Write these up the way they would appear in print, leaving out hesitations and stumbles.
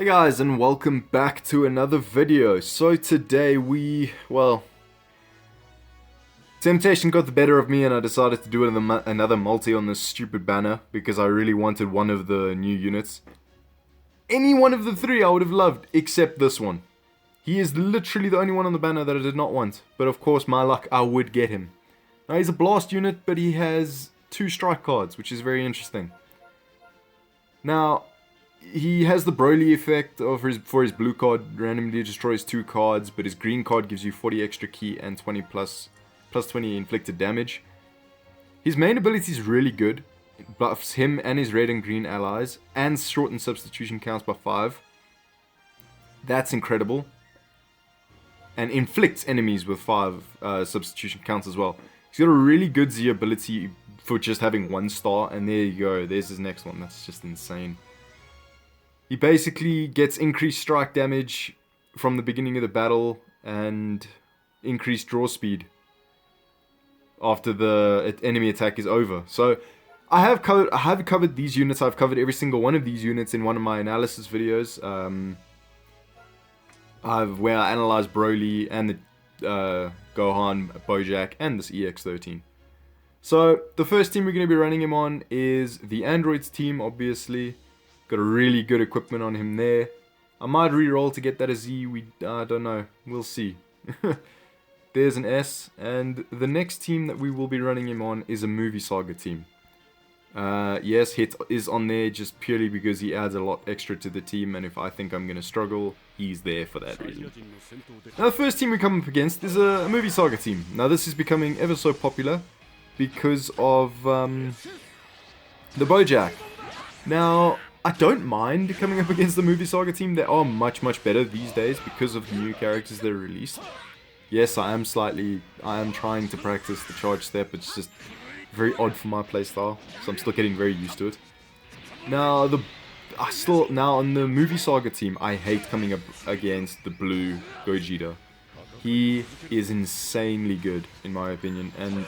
Hey guys, and welcome back to another video. So today temptation got the better of me and I decided to do another multi on this stupid banner because I really wanted one of the new units. Any one of the three I would have loved, except this one. He is literally the only one on the banner that I did not want, but of course my luck, I would get him. Now he's a blast unit, but he has 2 strike cards, which is very interesting. Now, he has the Broly effect for his blue card, randomly destroys 2 cards, but his green card gives you 40 extra key and 20 plus 20 inflicted damage. His main ability is really good. It buffs him and his red and green allies, and shortens substitution counts by 5. That's incredible. And inflicts enemies with 5 substitution counts as well. He's got a really good Z ability for just having 1 star, and there you go, there's his next one. That's just insane. He basically gets increased strike damage from the beginning of the battle and increased draw speed after the enemy attack is over. So I have covered these units. I've covered every single one of these units in one of my analysis videos. Where I analyze Broly and the Gohan, Bojack, and this EX13. So the first team we're going to be running him on is the Androids team, obviously. Got a really good equipment on him there. I might re-roll to get that a Z. I don't know. We'll see. There's an S. And the next team that we will be running him on is a Movie Saga team. Yes, Hit is on there just purely because he adds a lot extra to the team. And if I think I'm going to struggle, he's there for that reason. Now the first team we come up against is a Movie Saga team. Now this is becoming ever so popular because of the Bojack. Now, I don't mind coming up against the Movie Saga team. They are much better these days because of the new characters they're released. Yes, I am trying to practice the charge step. It's just very odd for my playstyle, so I'm still getting very used to it. Now, on the Movie Saga team, I hate coming up against the blue Gogeta. He is insanely good, in my opinion, and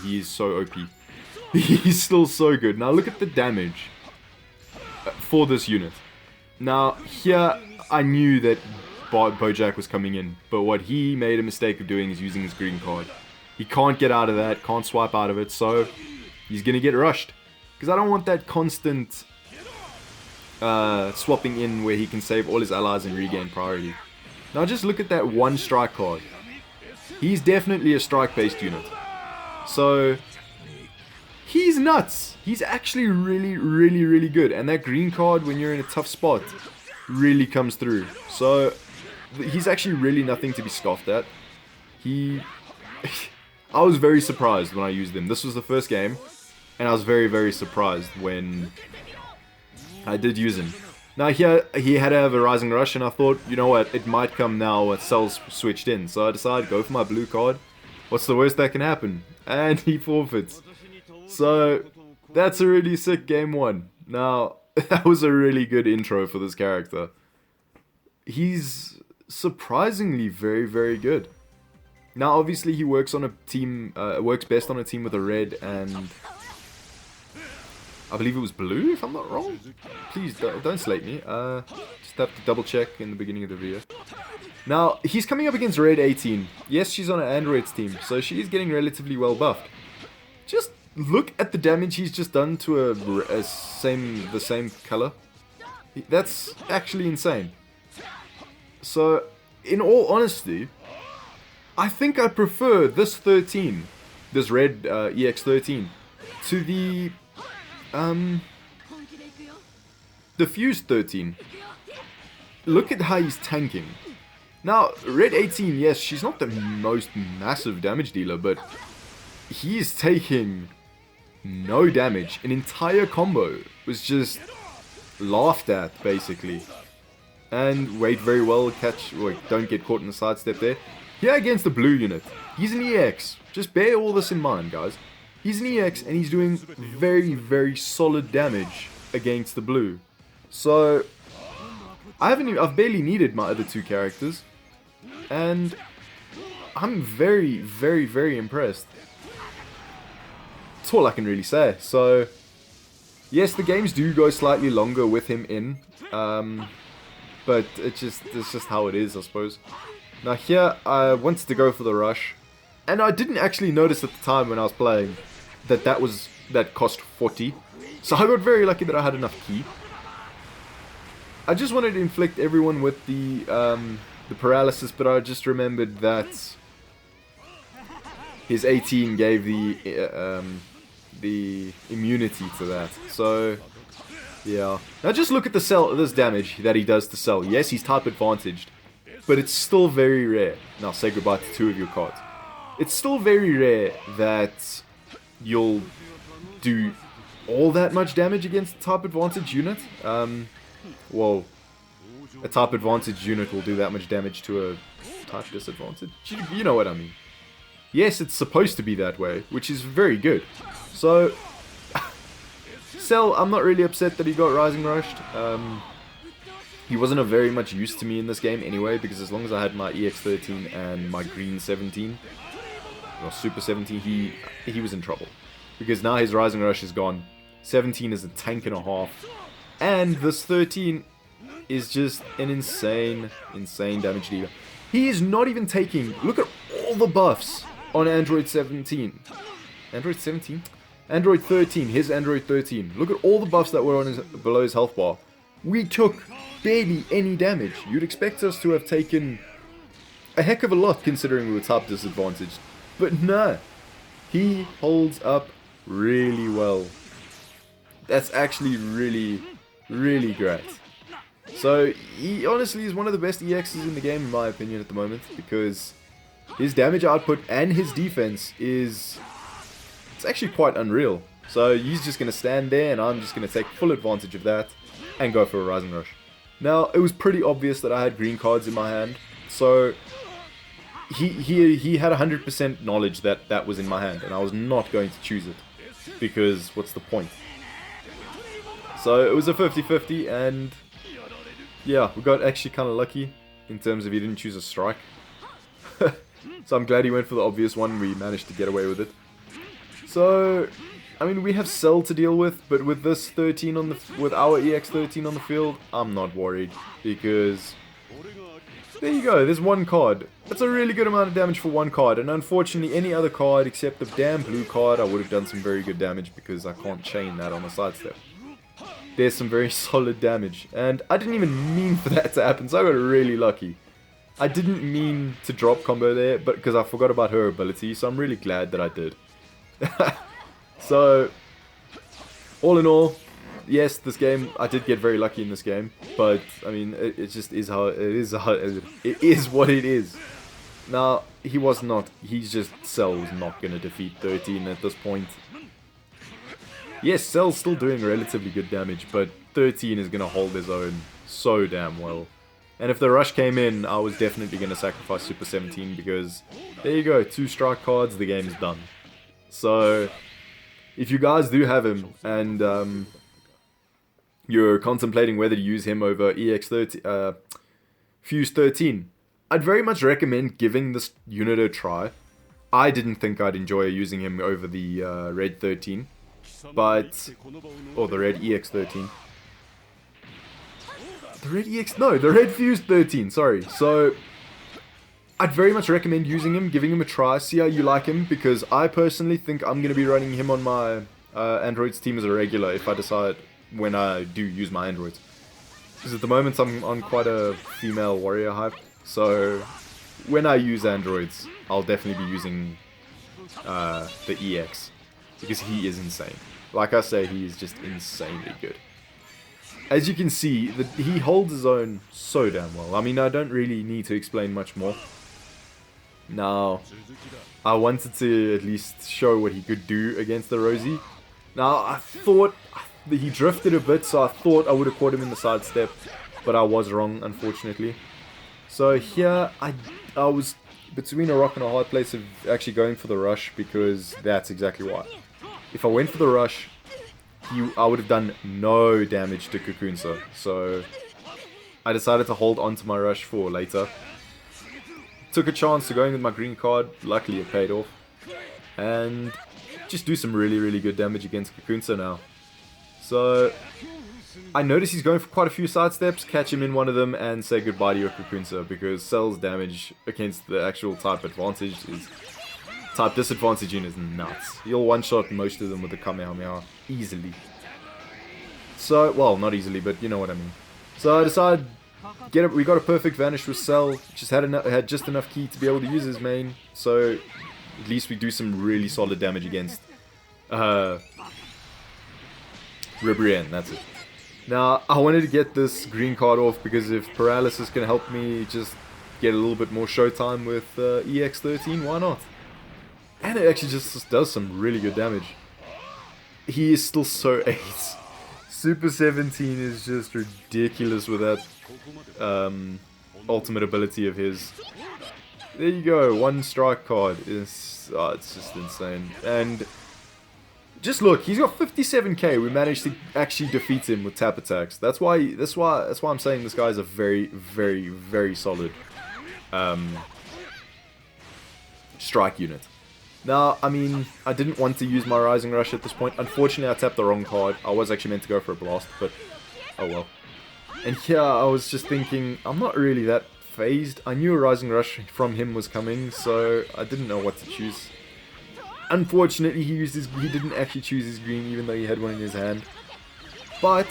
he is so OP. He's still so good. Now look at the damage for this unit. Now here I knew that Bojack was coming in, but what he made a mistake of doing is using his green card. He can't get out of that, can't swipe out of it, so he's gonna get rushed. Because I don't want that constant swapping in where he can save all his allies and regain priority. Now just look at that 1 strike card. He's definitely a strike based unit. So he's nuts. He's actually really good. And that green card when you're in a tough spot really comes through. So he's actually really nothing to be scoffed at. I was very surprised when I used him. This was the first game, and I was very surprised when I did use him. Now here he had to have a Rising Rush, and I thought, you know what, it might come now with Cell's switched in. So I decided, go for my blue card. What's the worst that can happen? And he forfeits. So that's a really sick game 1. Now, that was a really good intro for this character. He's surprisingly very good. Now, obviously, he works on a team, works best on a team with a red and I believe it was blue, if I'm not wrong. Please don't slate me. Just have to double check in the beginning of the video. Now, he's coming up against Red 18. Yes, she's on an Androids team, so she is getting relatively well buffed. Just look at the damage he's just done to the same color. That's actually insane. So, in all honesty, I think I prefer this 13, this red EX13, to the Fuse 13. Look at how he's tanking. Now, red 18, yes, she's not the most massive damage dealer, but he's taking no damage. An entire combo was just laughed at, basically. And wait very well, don't get caught in the sidestep there. Here against the blue unit, he's an EX. Just bear all this in mind, guys. He's an EX and he's doing very solid damage against the blue. So I've barely needed my other 2 characters, and I'm very impressed. That's all I can really say. So Yes, the games do go slightly longer with him in, but it's just how it is, I suppose. Now here, I wanted to go for the rush, and I didn't actually notice at the time when I was playing that cost 40. So I got very lucky that I had enough ki. I just wanted to inflict everyone with the paralysis, but I just remembered that his 18 gave the immunity to that. So yeah. Now just look at this damage that he does to Cell. Yes, he's type advantaged, but it's still very rare. Now say goodbye to 2 of your cards. It's still very rare that you'll do all that much damage against a type advantage unit. Well, a type advantage unit will do that much damage to a type disadvantage. You know what I mean. Yes, it's supposed to be that way, which is very good. So, Cell, I'm not really upset that he got Rising Rushed. He wasn't of very much use to me in this game anyway, because as long as I had my EX13 and my Green 17, or Super 17, he was in trouble. Because now his Rising Rush is gone. 17 is a tank and a half. And this 13 is just an insane damage dealer. He is not even taking... Look at all the buffs on Android 17. Android 17? Android 13. Here's Android 13. Look at all the buffs that were on below his health bar. We took barely any damage. You'd expect us to have taken a heck of a lot considering we were top disadvantaged. But nah. He holds up really well. That's actually really great. So, he honestly is one of the best EXs in the game in my opinion at the moment, because his damage output and his defense it's actually quite unreal. So, he's just going to stand there and I'm just going to take full advantage of that and go for a Rising Rush. Now, it was pretty obvious that I had green cards in my hand, so he had 100% knowledge that that was in my hand, and I was not going to choose it, because what's the point? So it was a 50-50, and yeah, we got actually kind of lucky in terms of he didn't choose a strike. So I'm glad he went for the obvious one. We managed to get away with it. So, I mean, we have Cell to deal with, but with this 13 on with our EX13 on the field, I'm not worried, because there you go. There's one card. That's a really good amount of damage for one card, and unfortunately, any other card except the damn blue card, I would have done some very good damage because I can't chain that on a sidestep. There's some very solid damage, and I didn't even mean for that to happen, so I got really lucky. I didn't mean to drop combo there, but because I forgot about her ability, so I'm really glad that I did. So, all in all, yes, this game, I did get very lucky in this game, but, I mean, it just is how it is. It is what it is. Now, Cell was not going to defeat 13 at this point. Yes, Cell's still doing relatively good damage, but 13 is going to hold his own so damn well. And if the rush came in, I was definitely going to sacrifice Super 17, because there you go, 2 strike cards, the game is done. So, if you guys do have him, and you're contemplating whether to use him over EX13, Fuse 13, I'd very much recommend giving this unit a try. I didn't think I'd enjoy using him over the Red 13. Or the Red EX13. The Red Fuse 13, sorry. So, I'd very much recommend using him, giving him a try, see how you like him, because I personally think I'm going to be running him on my Androids team as a regular if I decide when I do use my Androids. Because at the moment I'm on quite a female warrior hype, so when I use Androids, I'll definitely be using the EX, because he is insane. Like I say, he is just insanely good. As you can see, he holds his own so damn well. I mean, I don't really need to explain much more. Now, I wanted to at least show what he could do against the Rosie. Now, I thought he drifted a bit, so I thought I would have caught him in the sidestep, but I was wrong, unfortunately. So here, I was between a rock and a hard place of actually going for the rush, because that's exactly why. If I went for the rush, I would have done no damage to Cocoonsa, so I decided to hold on to my rush for later. Took a chance to go in with my green card, luckily it paid off, and just do some really good damage against Cocoonsa now. So I notice he's going for quite a few side steps, catch him in one of them, and say goodbye to your Kakunsa, because Cell's damage against the actual type disadvantage unit is nuts. You'll one-shot most of them with the Kamehameha easily. So, well, not easily, but you know what I mean. So I decide, we got a perfect vanish with Cell, just had just enough ki to be able to use his main, so at least we do some really solid damage against Ribrianne, that's it. Now, I wanted to get this green card off because if Paralysis can help me just get a little bit more showtime with EX13, why not? And it actually just does some really good damage. He is still so ace. Super 17 is just ridiculous with that ultimate ability of his. There you go, one strike card. It's just insane. And just look, he's got 57k. We managed to actually defeat him with tap attacks. That's why I'm saying this guy is a very, very, very solid strike unit. Now, I mean, I didn't want to use my Rising Rush at this point. Unfortunately, I tapped the wrong card. I was actually meant to go for a blast, but oh well. And here, I was just thinking, I'm not really that phased. I knew a Rising Rush from him was coming, so I didn't know what to choose. Unfortunately, he didn't actually choose his green, even though he had one in his hand. But,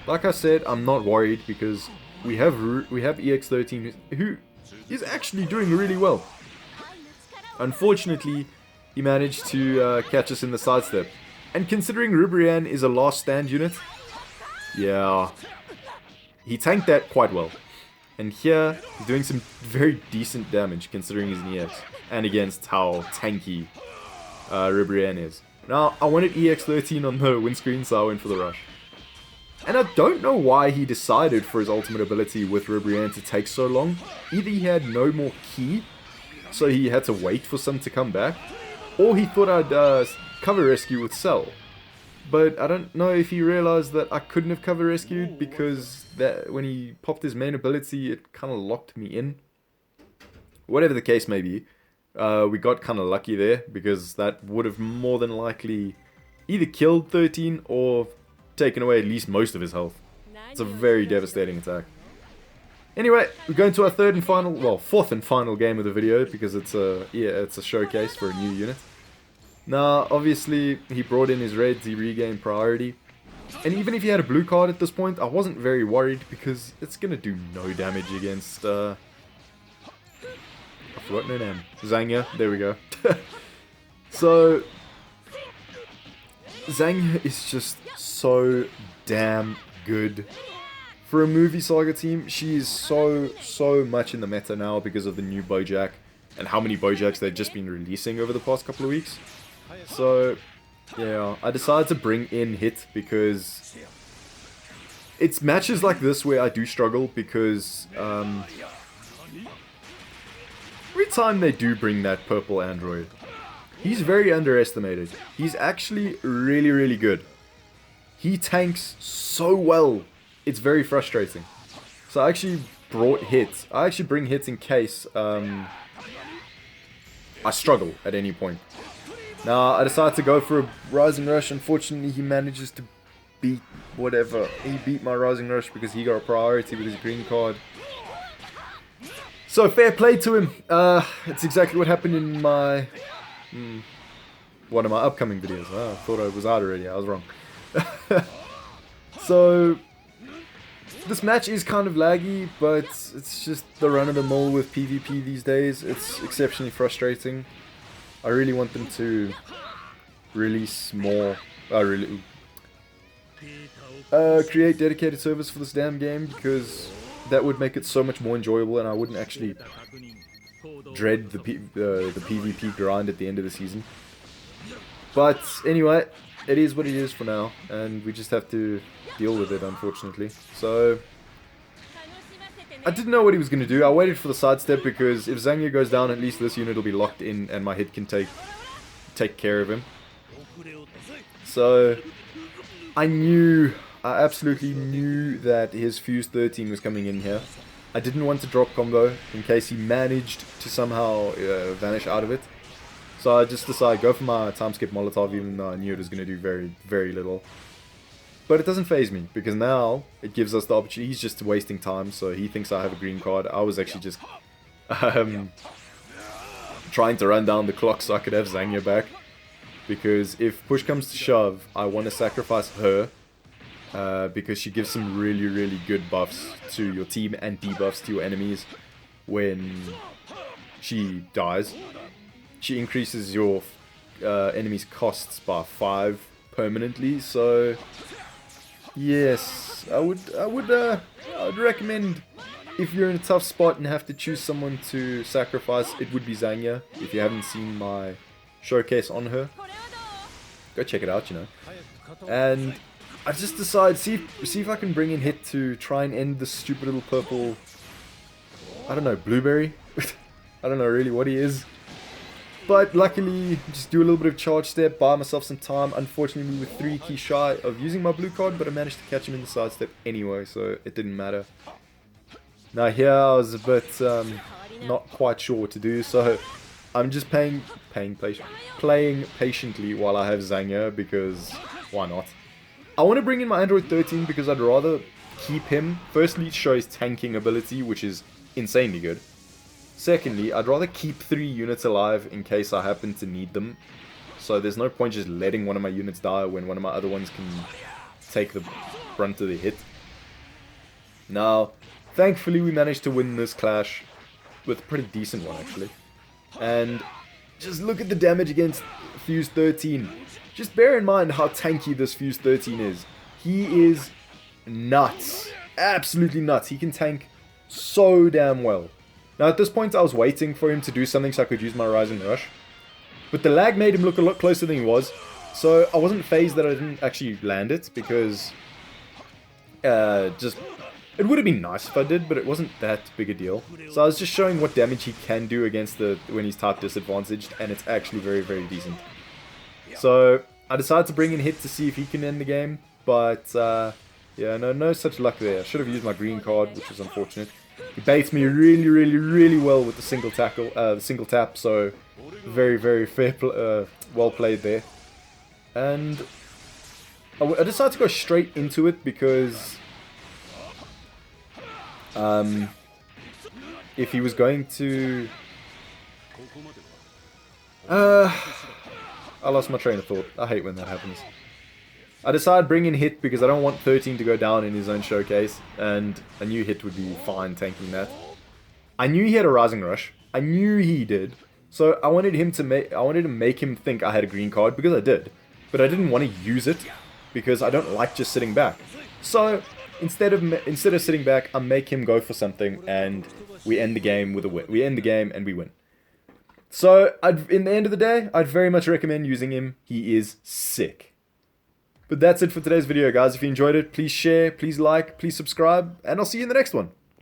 like I said, I'm not worried, because we have EX13, who is actually doing really well. Unfortunately, he managed to catch us in the sidestep. And considering Ribrianne is a last stand unit, yeah, he tanked that quite well. And here, he's doing some very decent damage considering he's an EX. And against how tanky Ribrianne is. Now, I wanted EX13 on the windscreen, so I went for the rush. And I don't know why he decided for his ultimate ability with Ribrianne to take so long. Either he had no more ki, so he had to wait for some to come back, or he thought I'd cover rescue with Cell. But I don't know if he realized that I couldn't have cover rescued, because when he popped his main ability, it kind of locked me in. Whatever the case may be, we got kind of lucky there, because that would have more than likely either killed 13 or taken away at least most of his health. It's a very devastating attack. Anyway, we're going to our fourth and final game of the video, because it's a showcase for a new unit. Now, obviously, he brought in his reds, he regained priority. And even if he had a blue card at this point, I wasn't very worried, because it's going to do no damage against, I forgot her name. Xela, there we go. So, Xela is just so damn good. For a movie saga team, she is so much in the meta now because of the new Bojack and how many Bojacks they've just been releasing over the past couple of weeks. So, yeah, I decided to bring in Hit because it's matches like this where I do struggle, because every time they do bring that purple android, he's very underestimated. He's actually really, really good. He tanks so well. It's very frustrating. So I actually brought Hit. I actually bring Hit in case I struggle at any point. Now, I decided to go for a Rising Rush. Unfortunately, he manages to beat whatever. He beat my Rising Rush because he got a priority with his green card. So, fair play to him. It's exactly what happened in my... one of my upcoming videos. Oh, I thought I was out already. I was wrong. So... this match is kind of laggy, but it's just the run-of-the-mill with PvP these days. It's exceptionally frustrating. I really want them to release more... create dedicated servers for this damn game, because that would make it so much more enjoyable, and I wouldn't actually dread the PvP grind at the end of the season. But anyway, it is what it is for now, and we just have to deal with it, unfortunately. So, I didn't know what he was going to do. I waited for the sidestep, because if Xela goes down, at least this unit will be locked in, and my Hit can take care of him. So, I absolutely knew that his Fuse 13 was coming in here. I didn't want to drop combo, in case he managed to somehow vanish out of it. So I just decided go for my time skip Molotov, even though I knew it was going to do very, very little. But it doesn't faze me, because now it gives us the opportunity. He's just wasting time, so he thinks I have a green card. I was actually just trying to run down the clock so I could have Xela back. Because if push comes to shove, I want to sacrifice her. Because she gives some really, really good buffs to your team and debuffs to your enemies when she dies. She increases your enemy's costs by 5 permanently, so yes, I would recommend, if you're in a tough spot and have to choose someone to sacrifice, it would be Xela. If you haven't seen my showcase on her, go check it out, you know. And I just decided, see if I can bring in Hit to try and end this stupid little purple, I don't know, blueberry? I don't know really what he is. But luckily, just do a little bit of charge step, buy myself some time. Unfortunately, we were 3 keys shy of using my blue card, but I managed to catch him in the side step anyway, so it didn't matter. Now here I was a bit not quite sure what to do, so I'm just playing patiently while I have Xela, because why not? I want to bring in my Android 13 because I'd rather keep him. Firstly, it shows tanking ability, which is insanely good. Secondly, I'd rather keep 3 units alive in case I happen to need them. So there's no point just letting one of my units die when one of my other ones can take the brunt of the hit. Now, thankfully we managed to win this clash with a pretty decent one actually. And just look at the damage against Fuse 13. Just bear in mind how tanky this Fuse 13 is. He is nuts. Absolutely nuts. He can tank so damn well. Now at this point I was waiting for him to do something so I could use my Rising Rush. But the lag made him look a lot closer than he was. So I wasn't phased that I didn't actually land it, because it would have been nice if I did, but it wasn't that big a deal. So I was just showing what damage he can do against when he's type disadvantaged, and it's actually very, very decent. So I decided to bring in Hit to see if he can end the game, but yeah, no such luck there. I should have used my green card, which was unfortunate. He baits me really, really, really well with the single tap, so very, very well played there. And I decided to go straight into it because if he was going to... I lost my train of thought. I hate when that happens. I decided bring in Hit because I don't want 13 to go down in his own showcase, and I knew Hit would be fine tanking that. I knew he had a Rising Rush. I knew he did. So I wanted to make him think I had a green card, because I did. But I didn't want to use it because I don't like just sitting back. So instead of sitting back, I make him go for something, and we end the game with a win. We end the game and we win. So in the end of the day, I'd very much recommend using him. He is sick. But that's it for today's video, guys. If you enjoyed it, please share, please like, please subscribe, and I'll see you in the next one.